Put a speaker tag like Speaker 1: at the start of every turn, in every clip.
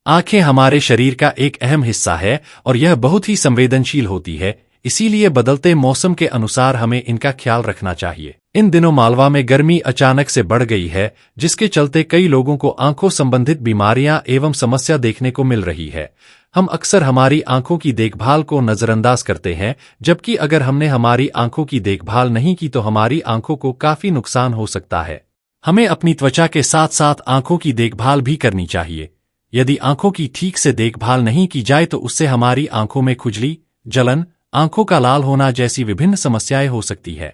Speaker 1: आंखें हमारे शरीर का एक अहम हिस्सा है और यह बहुत ही संवेदनशील होती है, इसीलिए बदलते मौसम के अनुसार हमें इनका ख्याल रखना चाहिए। इन दिनों मालवा में गर्मी अचानक से बढ़ गई है, जिसके चलते कई लोगों को आंखों संबंधित बीमारियां एवं समस्या देखने को मिल रही है। हम अक्सर हमारी आंखों की देखभाल को नजरअंदाज करते हैं, जबकि अगर हमने हमारी आंखों की देखभाल नहीं की तो हमारी आंखों को काफी नुकसान हो सकता है। हमें अपनी त्वचा के साथ साथ आंखों की देखभाल भी करनी चाहिए। यदि आंखों की ठीक से देखभाल नहीं की जाए तो उससे हमारी आंखों में खुजली, जलन, आंखों का लाल होना जैसी विभिन्न समस्याएं हो सकती है।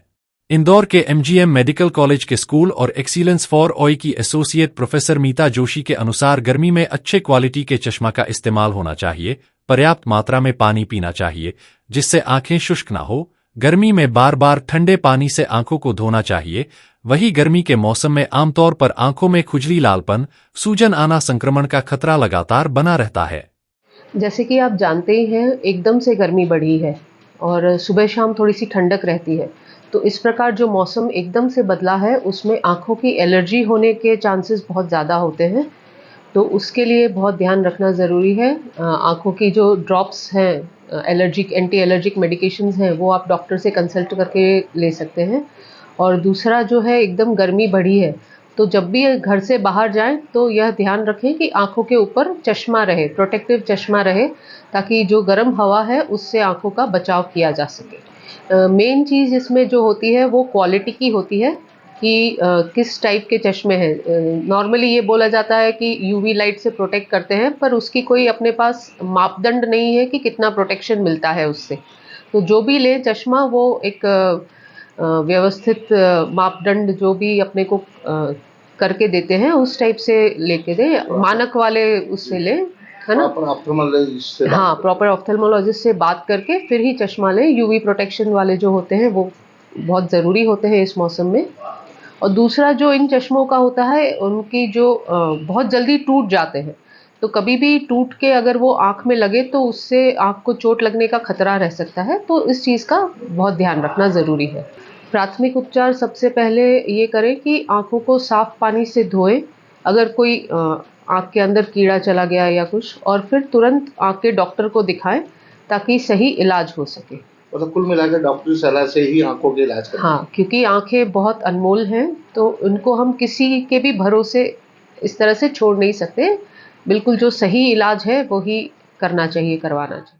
Speaker 1: इंदौर के एमजीएम मेडिकल कॉलेज के स्कूल और एक्सीलेंस फॉर ऑय की एसोसिएट प्रोफेसर मीता जोशी के अनुसार गर्मी में अच्छे क्वालिटी के चश्मा का इस्तेमाल होना चाहिए। पर्याप्त मात्रा में पानी पीना चाहिए जिससे आंखें शुष्क ना हो। गर्मी में बार बार ठंडे पानी से आंखों को धोना चाहिए। वही गर्मी के मौसम में आमतौर पर आंखों में खुजली, लालपन, सूजन आना, संक्रमण का खतरा लगातार बना रहता है।
Speaker 2: जैसे कि आप जानते ही हैं, एकदम से गर्मी बढ़ी है और सुबह शाम थोड़ी सी ठंडक रहती है। तो इस प्रकार जो मौसम एकदम से बदला है उसमें आँखों की एलर्जी होने के चांसेस बहुत ज़्यादा होते हैं। तो उसके लिए बहुत ध्यान रखना ज़रूरी है। आँखों की जो ड्रॉप्स हैं, एलर्जिक एंटी एलर्जिक मेडिकेशंस हैं, वो आप डॉक्टर से कंसल्ट करके ले सकते हैं। और दूसरा जो है, एकदम गर्मी बढ़ी है तो जब भी घर से बाहर जाएं तो यह ध्यान रखें कि आँखों के ऊपर चश्मा रहे, प्रोटेक्टिव चश्मा रहे, ताकि जो गर्म हवा है उससे आँखों का बचाव किया जा सके। मेन चीज़ इसमें जो होती है वो क्वालिटी की होती है कि किस टाइप के चश्मे हैं। नॉर्मली ये बोला जाता है कि यूवी लाइट से प्रोटेक्ट करते हैं, पर उसकी कोई अपने पास मापदंड नहीं है कि कितना प्रोटेक्शन मिलता है उससे। तो जो भी ले चश्मा, वो एक व्यवस्थित मापदंड जो भी अपने को करके देते हैं उस टाइप से लेके दें, मानक वाले उससे लें, है ना?
Speaker 3: प्रॉपर ऑप्थेल्मोलॉजिस्ट से
Speaker 2: हाँ, प्रॉपर ऑप्थेल्मोलॉजिस्ट से बात करके फिर ही चश्मा लें। यूवी प्रोटेक्शन वाले जो होते हैं वो बहुत ज़रूरी होते हैं इस मौसम में। और दूसरा जो इन चश्मों का होता है, उनकी जो बहुत जल्दी टूट जाते हैं, तो कभी भी टूट के अगर वो आँख में लगे तो उससे आँख को चोट लगने का खतरा रह सकता है। तो इस चीज़ का बहुत ध्यान रखना ज़रूरी है। प्राथमिक उपचार सबसे पहले ये करें कि आँखों को साफ़ पानी से धोएं अगर कोई आँख के अंदर कीड़ा चला गया या कुछ, और फिर तुरंत आँख के डॉक्टर को दिखाएं ताकि सही इलाज हो सके।
Speaker 3: मतलब कुल मिलाकर डॉक्टरी सलाह से ही आंखों के इलाज करना।
Speaker 2: हाँ, क्योंकि आँखें बहुत अनमोल हैं तो उनको हम किसी के भी भरोसे इस तरह से छोड़ नहीं सकते। बिल्कुल जो सही इलाज है वही करना चाहिए, करवाना चाहिए।